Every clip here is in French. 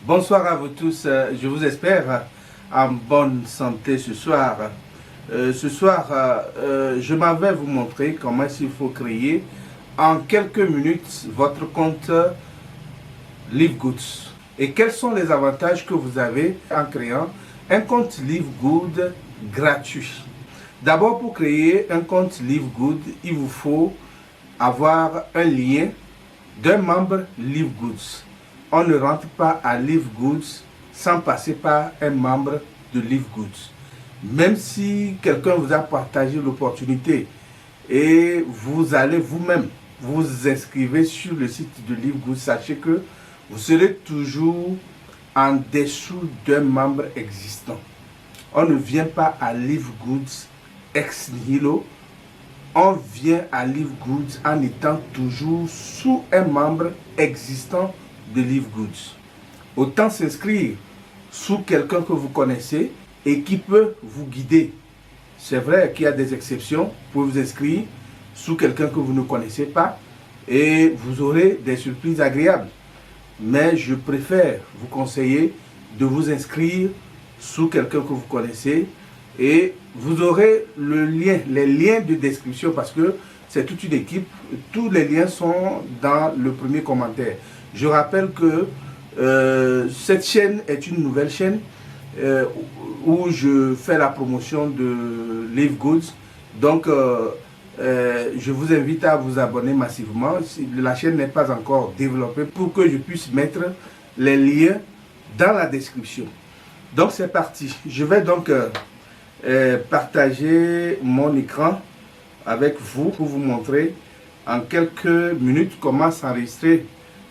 Bonsoir à vous tous, je vous espère en bonne santé ce soir. Je m'en vais vous montrer comment il faut créer en quelques minutes votre compte LiveGoods. Et quels sont les avantages que vous avez en créant un compte LiveGoods gratuit. D'abord, pour créer un compte LiveGoods, il vous faut avoir un lien d'un membre LiveGoods. On ne rentre pas à LiveGoods sans passer par un membre de LiveGoods. Même si quelqu'un vous a partagé l'opportunité et vous allez vous-même vous inscrivez sur le site de LiveGoods, sachez que vous serez toujours en dessous d'un membre existant. On ne vient pas à LiveGoods ex nihilo, on vient à LiveGoods en étant toujours sous un membre existant de LiveGoods. Autant s'inscrire sous quelqu'un que vous connaissez et qui peut vous guider. C'est vrai qu'il y a des exceptions. Vous pouvez vous inscrire sous quelqu'un que vous ne connaissez pas et vous aurez des surprises agréables. Mais je préfère vous conseiller de vous inscrire sous quelqu'un que vous connaissez et vous aurez les liens de description parce que c'est toute une équipe. Tous les liens sont dans le premier commentaire. Je rappelle que cette chaîne est une nouvelle chaîne où je fais la promotion de LiveGoods. Donc, je vous invite à vous abonner massivement. La chaîne n'est pas encore développée pour que je puisse mettre les liens dans la description. Donc, c'est parti. Je vais donc partager mon écran avec vous pour vous montrer en quelques minutes comment s'enregistrer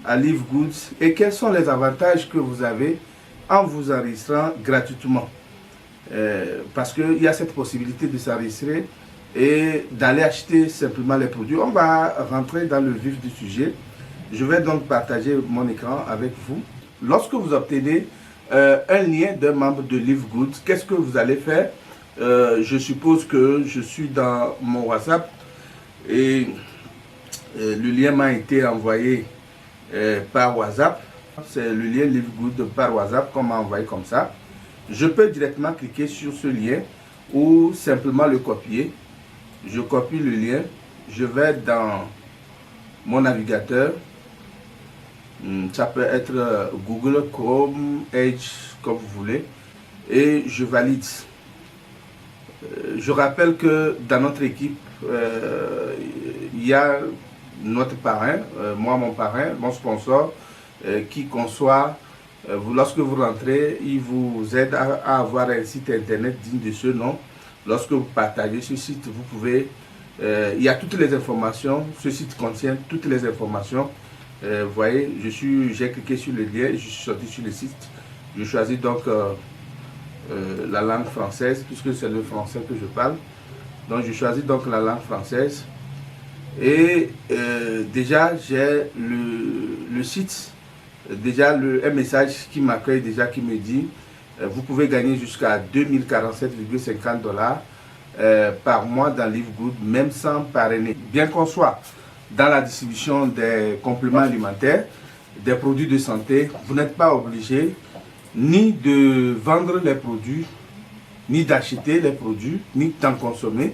à LiveGoods et quels sont les avantages que vous avez en vous enregistrant gratuitement. Parce qu'il y a cette possibilité de s'enregistrer et d'aller acheter simplement les produits. On va rentrer dans le vif du sujet. Je vais donc partager mon écran avec vous. Lorsque vous obtenez un lien d'un membre de LiveGoods, qu'est-ce que vous allez faire? Je suppose que je suis dans mon WhatsApp et le lien m'a été envoyé par WhatsApp. C'est le lien LiveGoods par WhatsApp qu'on m'a envoyé comme ça. Je peux directement cliquer sur ce lien ou simplement le copier. Je copie le lien, je vais dans mon navigateur. Ça peut être Google, Chrome, Edge, comme vous voulez. Et je valide. Je rappelle que dans notre équipe, il y a notre parrain, moi mon parrain, mon sponsor, qui conçoit, lorsque vous rentrez, il vous aide à avoir un site internet digne de ce nom. Lorsque vous partagez ce site, vous pouvez, il y a toutes les informations, ce site contient toutes les informations. Vous voyez, j'ai cliqué sur le lien, je suis sorti sur le site. Je choisis donc la langue française, puisque c'est le français que je parle. Donc je choisis donc la langue française. Et déjà j'ai le site, déjà un message qui m'accueille, déjà qui me dit vous pouvez gagner jusqu'à 2047,50 $ par mois dans LiveGoods, même sans parrainer. Bien qu'on soit dans la distribution des compléments alimentaires, des produits de santé, vous n'êtes pas obligé ni de vendre les produits, ni d'acheter les produits, ni d'en consommer,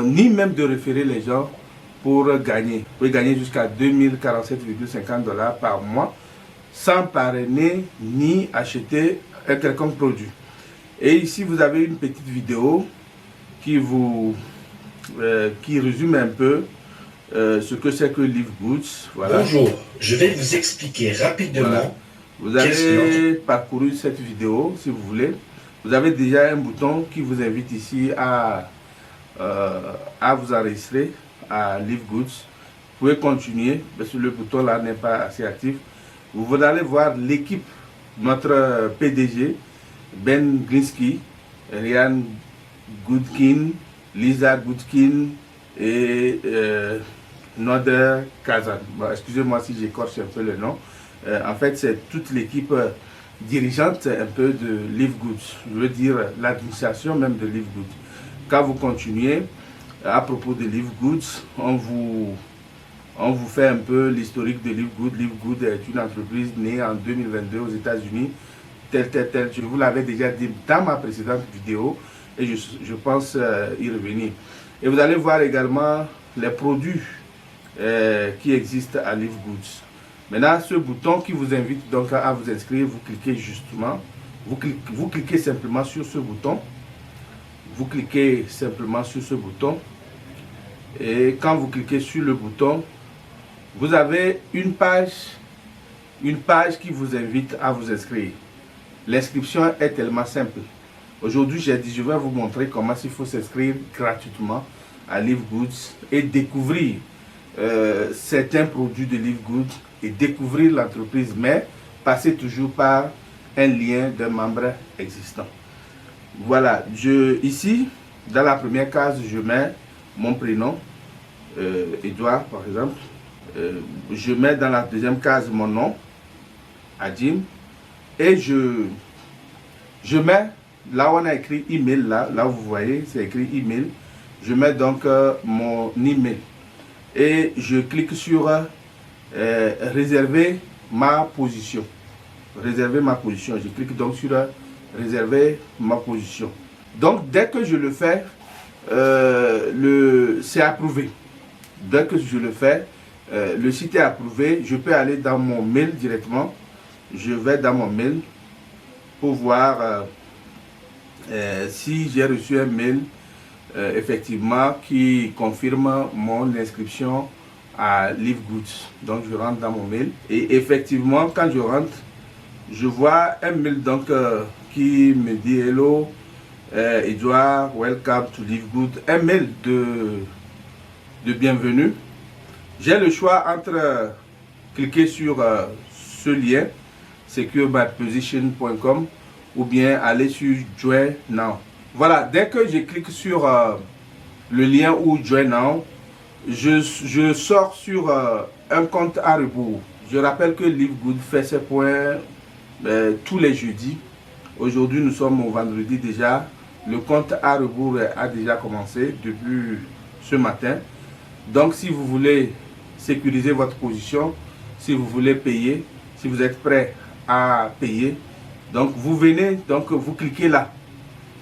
ni même de référer les gens pour gagner. Vous pouvez gagner jusqu'à 2047,50 $ par mois sans parrainer ni acheter un quelconque produit. Et ici, vous avez une petite vidéo qui résume un peu ce que c'est que LiveGoods. Voilà. Bonjour, je vais vous expliquer rapidement. Voilà. Vous avez parcouru cette vidéo, si vous voulez. Vous avez déjà un bouton qui vous invite ici à vous enregistrer à LiveGoods. Vous pouvez continuer, parce que le bouton là n'est pas assez actif. Vous allez voir l'équipe, notre PDG, Ben Grinsky, Ryan Goodkin, Lisa Goodkin et Noder Kazan. Bon, excusez-moi si j'écorche un peu le nom. En fait, c'est toute l'équipe dirigeante un peu de LiveGoods. Je veux dire l'administration même de LiveGoods. Quand vous continuez, à propos de LiveGoods, on vous On vous fait un peu l'historique de Live Good. Live Good est une entreprise née en 2022 aux États-Unis. Tel. Je vous l'avais déjà dit dans ma précédente vidéo et je pense y revenir. Et vous allez voir également les produits qui existent à Live Goods. Maintenant, ce bouton qui vous invite donc à vous inscrire, vous cliquez justement, vous cliquez simplement sur ce bouton. Vous cliquez simplement sur ce bouton. Et quand vous cliquez sur le bouton, vous avez une page qui vous invite à vous inscrire. L'inscription est tellement simple. Aujourd'hui, j'ai dit, je vais vous montrer comment il faut s'inscrire gratuitement à Live Goods et découvrir certains produits de Live Goods et découvrir l'entreprise, mais passer toujours par un lien d'un membre existant. Voilà, ici, dans la première case, je mets mon prénom, Edouard par exemple. Je mets dans la deuxième case mon nom, Adim, et je mets, là où on a écrit email, là où vous voyez, c'est écrit email, je mets donc mon email et je clique sur réserver ma position. Réserver ma position, je clique donc sur réserver ma position. Donc dès que je le fais, c'est approuvé. Dès que je le fais, le site est approuvé, je peux aller dans mon mail directement. Je vais dans mon mail pour voir si j'ai reçu un mail effectivement qui confirme mon inscription à Live Goods. Donc je rentre dans mon mail et effectivement quand je rentre, je vois un mail donc qui me dit hello Edouard, welcome to Live Good, un mail de bienvenue. J'ai le choix entre cliquer sur ce lien securebyposition.com ou bien aller sur Join Now. Voilà, dès que je clique sur le lien ou Join Now, je sors sur un compte à rebours. Je rappelle que Live Good fait ses points tous les jeudis. Aujourd'hui, nous sommes au vendredi déjà. Le compte à rebours a déjà commencé depuis ce matin. Donc, si vous voulez sécuriser votre position, si vous voulez payer, si vous êtes prêt à payer, donc vous venez, donc vous cliquez là.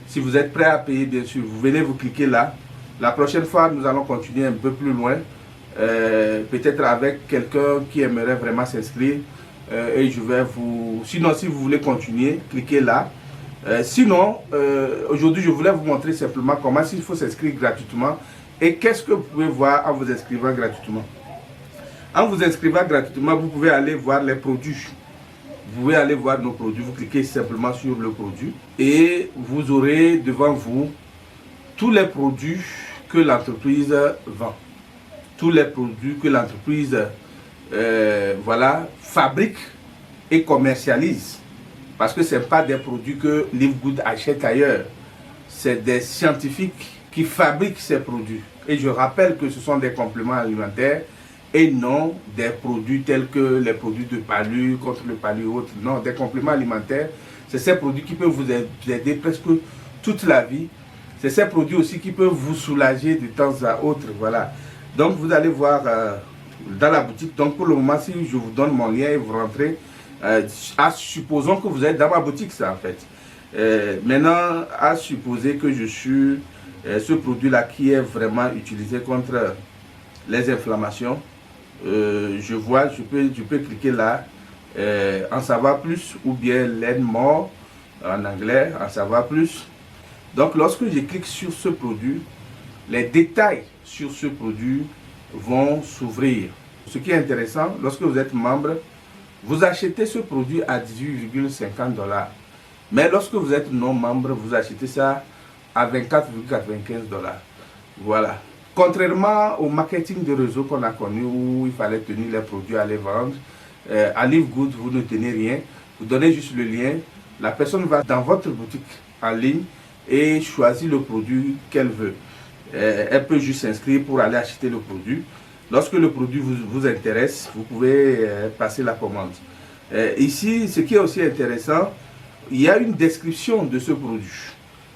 Si vous êtes prêt à payer, bien sûr, vous venez, vous cliquez là. La prochaine fois, nous allons continuer un peu plus loin, peut-être avec quelqu'un qui aimerait vraiment s'inscrire. Et je vais vous... Sinon, si vous voulez continuer, cliquez là. Sinon, aujourd'hui, je voulais vous montrer simplement comment il faut s'inscrire gratuitement et qu'est-ce que vous pouvez voir en vous inscrivant gratuitement. En vous inscrivant gratuitement, vous pouvez aller voir les produits. Vous pouvez aller voir nos produits, vous cliquez simplement sur le produit et vous aurez devant vous tous les produits que l'entreprise vend. Tous les produits que l'entreprise voilà, fabrique et commercialise. Parce que ce n'est pas des produits que Live Good achète ailleurs. C'est des scientifiques qui fabriquent ces produits. Et je rappelle que ce sont des compléments alimentaires et non des produits tels que les produits de palu, contre le palu ou autre. Non, des compléments alimentaires, c'est ces produits qui peuvent vous aider presque toute la vie. C'est ces produits aussi qui peuvent vous soulager de temps à autre. Voilà. Donc vous allez voir dans la boutique. Donc pour le moment, si je vous donne mon lien et vous rentrez, supposons que vous êtes dans ma boutique, ça en fait. Maintenant, à supposer que je suis ce produit-là qui est vraiment utilisé contre les inflammations, je vois, je peux cliquer là, en savoir plus, ou bien learn more en anglais, en savoir plus. Donc lorsque je clique sur ce produit, les détails sur ce produit vont s'ouvrir. Ce qui est intéressant, lorsque vous êtes membre, vous achetez ce produit à 18,50$. Mais lorsque vous êtes non membre, vous achetez ça à 24,95$. Voilà. Contrairement au marketing de réseau qu'on a connu où il fallait tenir les produits à les vendre, à Live Good, vous ne tenez rien. Vous donnez juste le lien. La personne va dans votre boutique en ligne et choisit le produit qu'elle veut. Elle peut juste s'inscrire pour aller acheter le produit. Lorsque le produit vous intéresse, vous pouvez passer la commande. Ici, ce qui est aussi intéressant, il y a une description de ce produit.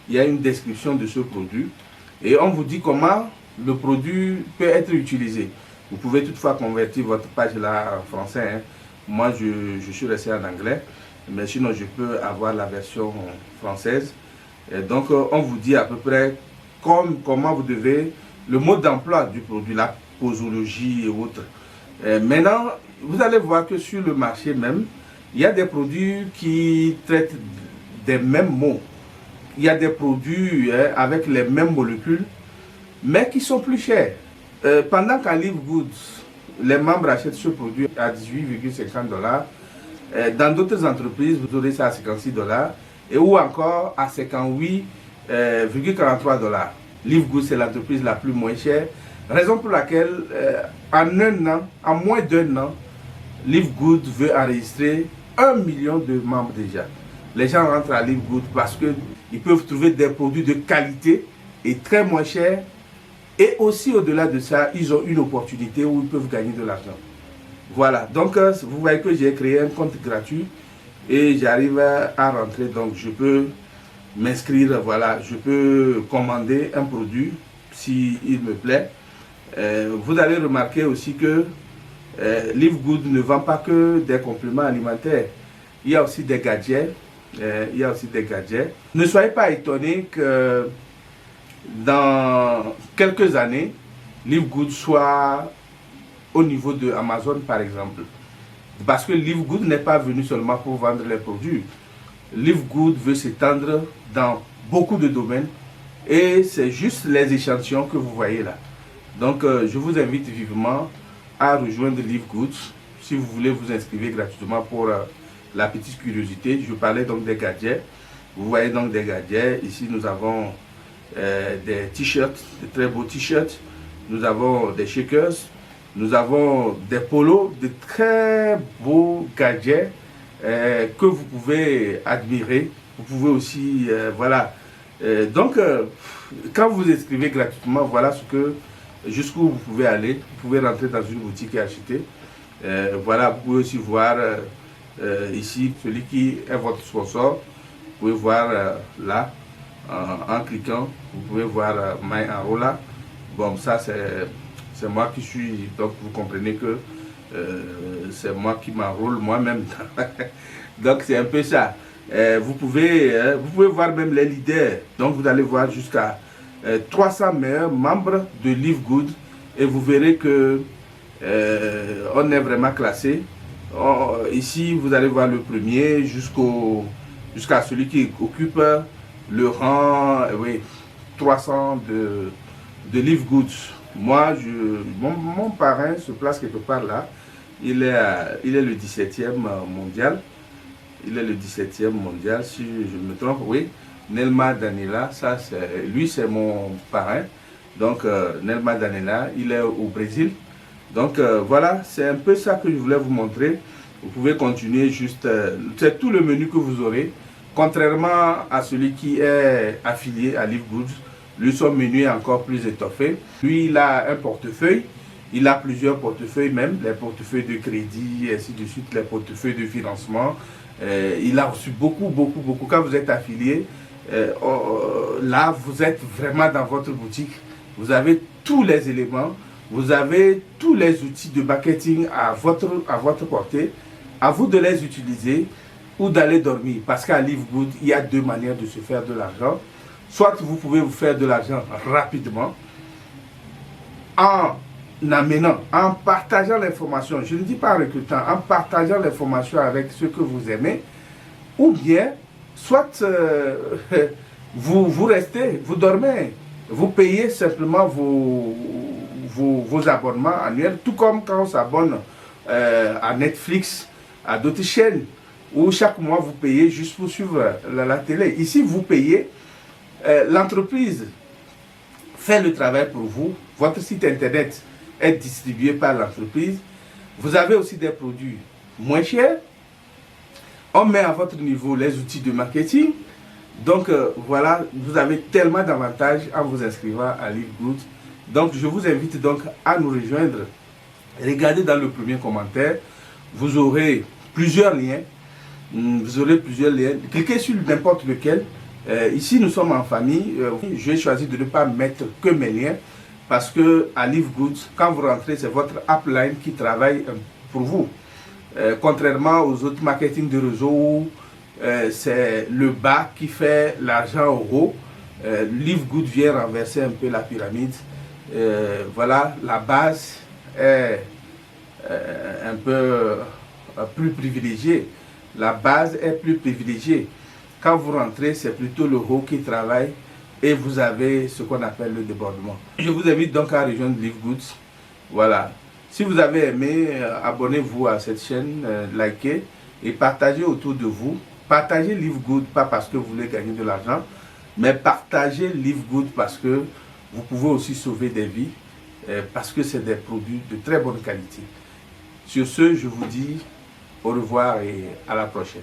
Il y a une description de ce produit et on vous dit comment le produit peut être utilisé. Vous pouvez toutefois convertir votre page là en français. Hein. Moi, je suis resté en anglais, mais sinon, je peux avoir la version française. Et donc, on vous dit à peu près comment vous devez, le mode d'emploi du produit, la posologie et autres. Maintenant, vous allez voir que sur le marché même, il y a des produits qui traitent des mêmes mots. Il y a des produits avec les mêmes molécules, mais qui sont plus chers. Pendant qu'à Live Goods, les membres achètent ce produit à 18,50 $, dans d'autres entreprises, vous aurez ça à 56 $, et ou encore à 58,43 $. Live Goods, c'est l'entreprise la plus moins chère, raison pour laquelle en un an, en moins d'un an, Live Goods veut enregistrer 1 million de membres déjà. Les gens rentrent à Live Goods parce qu'ils peuvent trouver des produits de qualité et très moins chers. Et aussi au-delà de ça, ils ont une opportunité où ils peuvent gagner de l'argent. Voilà, donc vous voyez que j'ai créé un compte gratuit et j'arrive à rentrer. Donc je peux m'inscrire, voilà, je peux commander un produit s'il me plaît. Vous allez remarquer aussi que Live Good ne vend pas que des compléments alimentaires. Il y a aussi des gadgets. Ne soyez pas étonnés que dans quelques années, Live Good soit au niveau de Amazon par exemple. Parce que Live Good n'est pas venu seulement pour vendre les produits. Live Good veut s'étendre dans beaucoup de domaines et c'est juste les échantillons que vous voyez là. Donc je vous invite vivement à rejoindre Live Good. Si vous voulez vous inscrire gratuitement pour la petite curiosité. Je parlais donc des gadgets. Vous voyez donc des gadgets. Ici nous avons des t-shirts, de très beaux t-shirts. Nous avons des shakers. Nous avons des polos, de très beaux gadgets que vous pouvez admirer. Vous pouvez aussi, voilà. Donc, quand vous vous inscrivez gratuitement, voilà jusqu'où vous pouvez aller. Vous pouvez rentrer dans une boutique et acheter. Voilà, vous pouvez aussi voir ici celui qui est votre sponsor. Vous pouvez voir là, en cliquant, vous pouvez voir My Enrola. Bon, ça c'est moi qui suis, donc vous comprenez que c'est moi qui m'enrôle moi-même. Donc c'est un peu ça. Vous pouvez voir même les leaders. Donc vous allez voir jusqu'à 300 meilleurs membres de Live Good et vous verrez que on est vraiment classé. Ici vous allez voir le premier jusqu'à celui qui occupe le rang 300 de Live Good. Moi, mon parrain se place quelque part là. Il est le 17e mondial. Il est le 17e mondial, si je me trompe, oui. Nelma Daniela, lui c'est mon parrain. Donc Nelma Daniela, il est au Brésil. Donc voilà, c'est un peu ça que je voulais vous montrer. Vous pouvez continuer juste, c'est tout le menu que vous aurez. Contrairement à celui qui est affilié à Live Goods, lui son menu est encore plus étoffé. Lui il a un portefeuille, il a plusieurs portefeuilles même, les portefeuilles de crédit, et ainsi de suite, les portefeuilles de financement. Il a reçu beaucoup. Quand vous êtes affilié, là vous êtes vraiment dans votre boutique. Vous avez tous les éléments, vous avez tous les outils de marketing à votre portée. À vous de les utiliser ou d'aller dormir. Parce qu'à Live Good, il y a deux manières de se faire de l'argent. Soit vous pouvez vous faire de l'argent rapidement en partageant l'information. Je ne dis pas en recrutant, en partageant l'information avec ceux que vous aimez. Ou bien, soit vous restez, vous dormez. Vous payez simplement vos abonnements annuels. Tout comme quand on s'abonne à Netflix, à d'autres chaînes, où chaque mois vous payez juste pour suivre la télé. Ici, vous payez, l'entreprise fait le travail pour vous, votre site internet est distribué par l'entreprise, vous avez aussi des produits moins chers, on met à votre niveau les outils de marketing, donc voilà, vous avez tellement d'avantages en vous inscrivant à Live Good. Donc je vous invite donc à nous rejoindre. Regardez dans le premier commentaire, vous aurez plusieurs liens. Cliquez sur n'importe lequel. Ici, nous sommes en famille. Je vais choisir de ne pas mettre que mes liens. Parce que à Live Goods, quand vous rentrez, c'est votre upline qui travaille pour vous. Contrairement aux autres marketing de réseau où c'est le bas qui fait l'argent au haut, Live Good vient renverser un peu la pyramide. Voilà, la base est un peu plus privilégiée. La base est plus privilégiée. Quand vous rentrez, c'est plutôt le haut qui travaille et vous avez ce qu'on appelle le débordement. Je vous invite donc à rejoindre Live Goods. Voilà. Si vous avez aimé, abonnez-vous à cette chaîne, likez et partagez autour de vous. Partagez Live Good, pas parce que vous voulez gagner de l'argent, mais partagez Live Good parce que vous pouvez aussi sauver des vies, parce que c'est des produits de très bonne qualité. Sur ce, je vous dis au revoir et à la prochaine.